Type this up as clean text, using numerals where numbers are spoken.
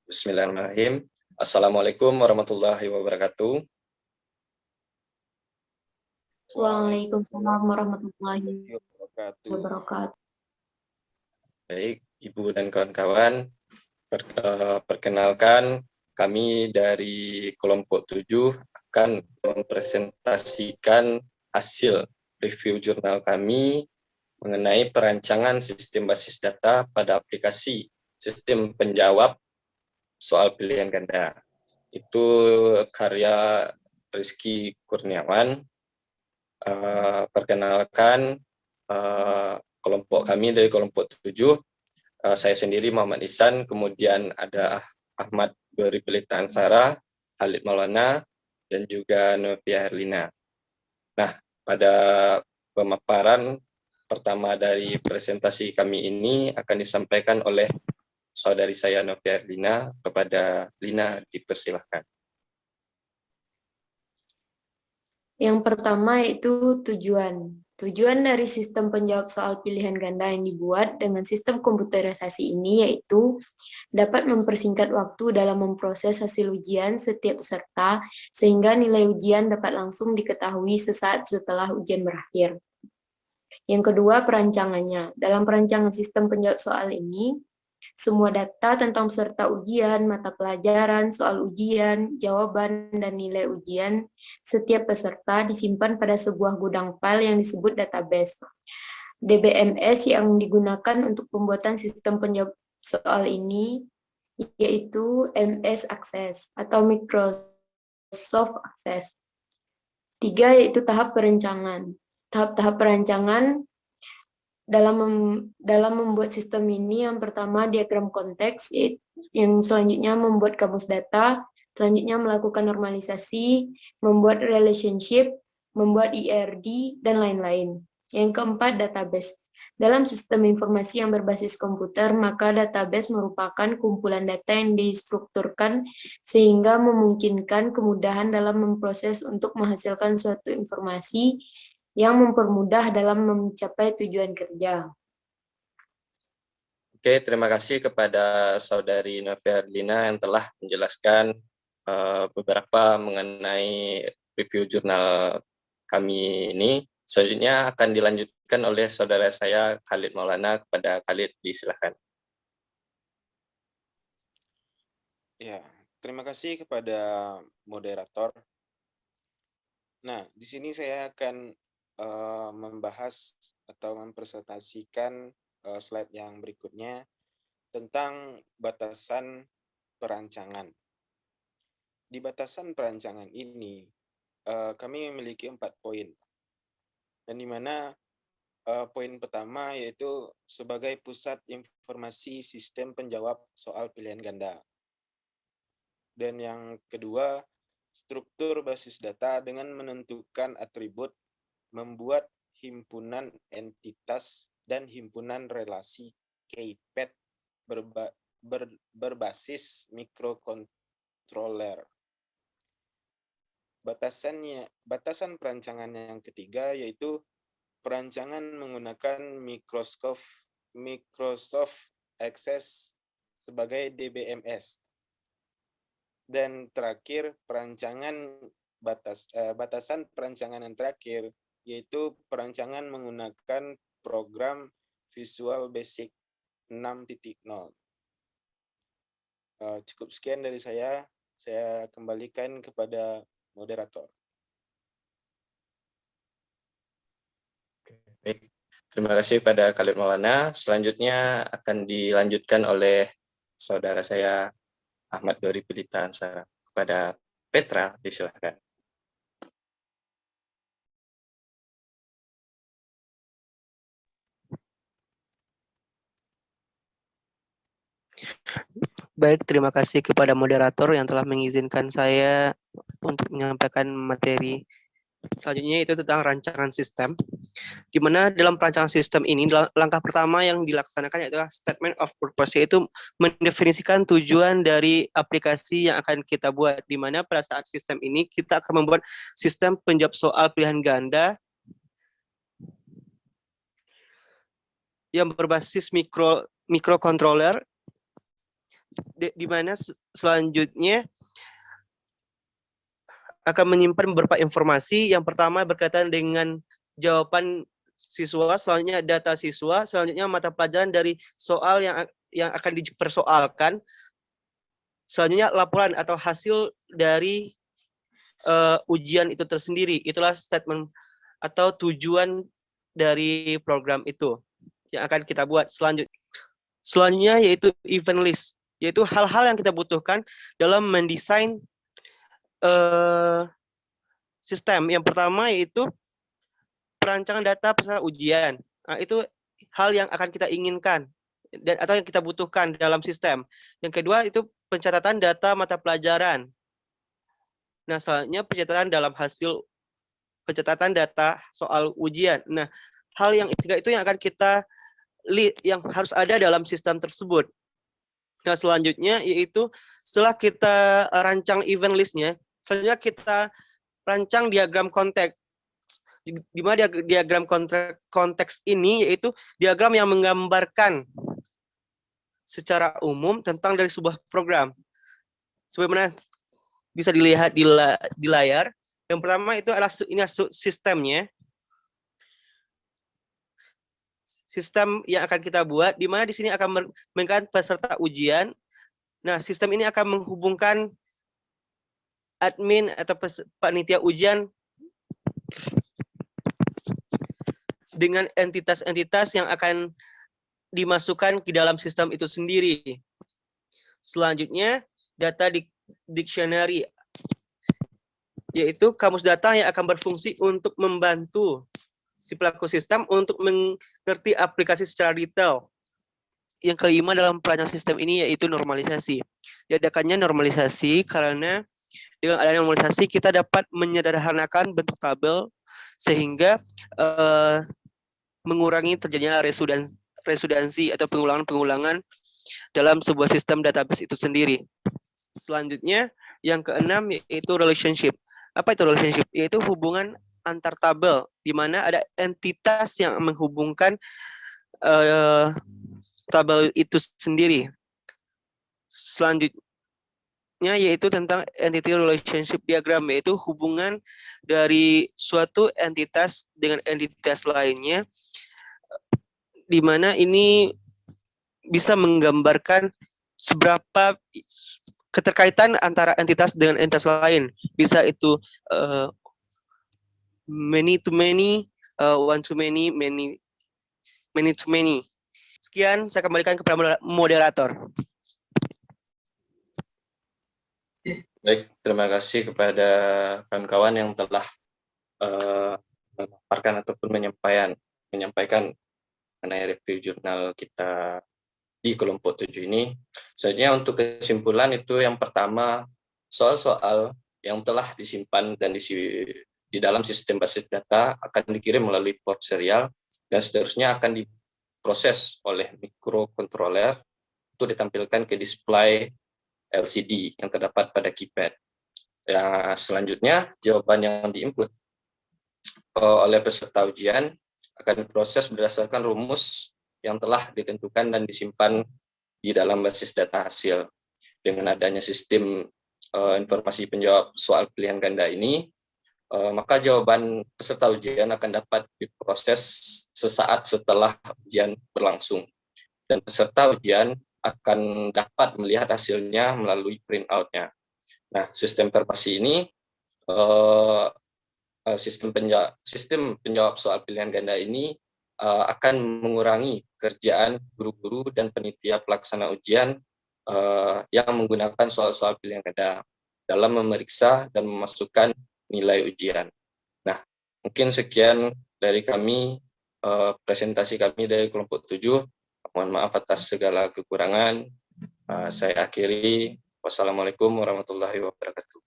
Bismillahirrahmanirrahim. Assalamualaikum warahmatullahi wabarakatuh. Waalaikumsalam warahmatullahi Wabarakatuh. wabarakatuh. Baik, Ibu dan kawan-kawan, perkenalkan kami dari kelompok 7 akan mempresentasikan hasil review jurnal kami mengenai perancangan sistem basis data pada aplikasi sistem penjawab soal pilihan ganda. Itu karya Rizky Kurniawan. Perkenalkan kelompok kami dari kelompok 7, saya sendiri Muhammad Ihsan, kemudian ada Ahmad Dori Pelita Ansara, Khalid Maulana, dan juga Novia Herlina. Nah, pada pemaparan pertama dari presentasi kami ini akan disampaikan oleh saudari saya Novia Herlina. Kepada Lina dipersilahkan. Yang pertama yaitu tujuan. Tujuan dari sistem penjawab soal pilihan ganda yang dibuat dengan sistem komputerisasi ini yaitu dapat mempersingkat waktu dalam memproses hasil ujian setiap peserta sehingga nilai ujian dapat langsung diketahui sesaat setelah ujian berakhir. Yang kedua, perancangannya. Dalam perancangan sistem penjawab soal ini, semua data tentang peserta ujian, mata pelajaran, soal ujian, jawaban, dan nilai ujian setiap peserta disimpan pada sebuah gudang file yang disebut database. DBMS yang digunakan untuk pembuatan sistem penjawab soal ini yaitu MS Access atau Microsoft Access. 3 yaitu tahap perencanaan. Tahap-tahap perancangan dalam membuat sistem ini, yang pertama diagram konteks, yang selanjutnya membuat kamus data, selanjutnya melakukan normalisasi, membuat relationship, membuat IRD, dan lain-lain. Yang keempat, database. Dalam sistem informasi yang berbasis komputer, maka database merupakan kumpulan data yang distrukturkan sehingga memungkinkan kemudahan dalam memproses untuk menghasilkan suatu informasi yang mempermudah dalam mencapai tujuan kerja. Oke, terima kasih kepada saudari Novia Herlina yang telah menjelaskan beberapa mengenai review jurnal kami ini. Selanjutnya akan dilanjutkan oleh saudara saya Khalid Maulana. Kepada Khalid, disilakan. Ya, terima kasih kepada moderator. Nah, di sini saya akan membahas atau mempresentasikan slide yang berikutnya tentang batasan perancangan. Di batasan perancangan ini, kami memiliki 4 poin. Dan di mana poin pertama yaitu sebagai pusat informasi sistem penjawab soal pilihan ganda. Dan yang kedua, struktur basis data dengan menentukan atribut, membuat himpunan entitas dan himpunan relasi keypad berbasis microcontroller. Batasan perancangan yang ketiga yaitu perancangan menggunakan Microsoft Access sebagai DBMS. Dan terakhir, batasan perancangan yang terakhir yaitu perancangan menggunakan program Visual Basic 6.0. Cukup sekian dari saya kembalikan kepada moderator. Baik, terima kasih pada Khalid Maulana. Selanjutnya akan dilanjutkan oleh saudara saya Ahmad Dori Pelita Ansara. Kepada Petra, disilakan. Baik, terima kasih kepada moderator yang telah mengizinkan saya untuk menyampaikan materi selanjutnya, itu tentang rancangan sistem. Di mana dalam perancangan sistem ini, langkah pertama yang dilaksanakan adalah statement of purpose, yaitu mendefinisikan tujuan dari aplikasi yang akan kita buat. Di mana pada saat sistem ini, kita akan membuat sistem penjawab soal pilihan ganda yang berbasis microcontroller di mana selanjutnya akan menyimpan beberapa informasi. Yang pertama berkaitan dengan jawaban siswa, selanjutnya data siswa, selanjutnya mata pelajaran dari soal yang akan dipersoalkan, selanjutnya laporan atau hasil dari ujian itu tersendiri. Itulah statement atau tujuan dari program itu yang akan kita buat selanjutnya yaitu event list, yaitu hal-hal yang kita butuhkan dalam mendesain sistem. Yang pertama yaitu perancangan data peserta ujian. Nah, itu hal yang akan kita inginkan dan atau yang kita butuhkan dalam sistem. Yang kedua itu pencatatan data mata pelajaran. Nah, selanjutnya pencatatan data soal ujian. Nah, hal yang ketiga itu yang akan kita yang harus ada dalam sistem tersebut. Nah, selanjutnya yaitu setelah kita rancang event listnya, selanjutnya kita rancang diagram konteks. Di mana diagram konteks ini yaitu diagram yang menggambarkan secara umum tentang dari sebuah program. Sebagaimana bisa dilihat di layar. Yang pertama itu adalah sistemnya. Sistem yang akan kita buat, di mana di sini akan mengenai peserta ujian. Nah, sistem ini akan menghubungkan admin atau panitia ujian dengan entitas-entitas yang akan dimasukkan ke dalam sistem itu sendiri. Selanjutnya, data dictionary, yaitu kamus data yang akan berfungsi untuk membantu si pelaku sistem untuk mengerti aplikasi secara detail. Yang kelima dalam perancang sistem ini yaitu normalisasi. Diadakannya normalisasi karena dengan adanya normalisasi kita dapat menyederhanakan bentuk tabel sehingga mengurangi terjadinya redundancy atau pengulangan-pengulangan dalam sebuah sistem database itu sendiri. Selanjutnya, yang keenam yaitu relationship. Apa itu relationship? Yaitu hubungan antar tabel, di mana ada entitas yang menghubungkan tabel itu sendiri. Selanjutnya yaitu tentang entity relationship diagram, yaitu hubungan dari suatu entitas dengan entitas lainnya, di mana ini bisa menggambarkan seberapa keterkaitan antara entitas dengan entitas lain. Bisa itu many to many, one to many, many to many. Sekian, saya kembalikan kepada moderator. Baik, terima kasih kepada kawan-kawan yang telah memaparkan ataupun menyampaikan mengenai review jurnal kita di kelompok 7 ini. Selanjutnya untuk kesimpulan itu yang pertama, soal-soal yang telah disimpan dan di dalam sistem basis data akan dikirim melalui port serial dan seterusnya akan diproses oleh microcontroller untuk ditampilkan ke display LCD yang terdapat pada keypad. Ya, selanjutnya jawaban yang diinput oleh peserta ujian akan diproses berdasarkan rumus yang telah ditentukan dan disimpan di dalam basis data hasil. Dengan adanya sistem informasi penjawab soal pilihan ganda ini, maka jawaban peserta ujian akan dapat diproses sesaat setelah ujian berlangsung. Dan peserta ujian akan dapat melihat hasilnya melalui printout-nya. Nah, sistem informasi ini, sistem penjawab soal pilihan ganda ini akan mengurangi kerjaan guru-guru dan panitia pelaksana ujian yang menggunakan soal-soal pilihan ganda dalam memeriksa dan memasukkan nilai ujian. Nah, mungkin sekian dari kami, presentasi kami dari kelompok 7. Mohon maaf atas segala kekurangan. Saya akhiri. Wassalamualaikum warahmatullahi wabarakatuh.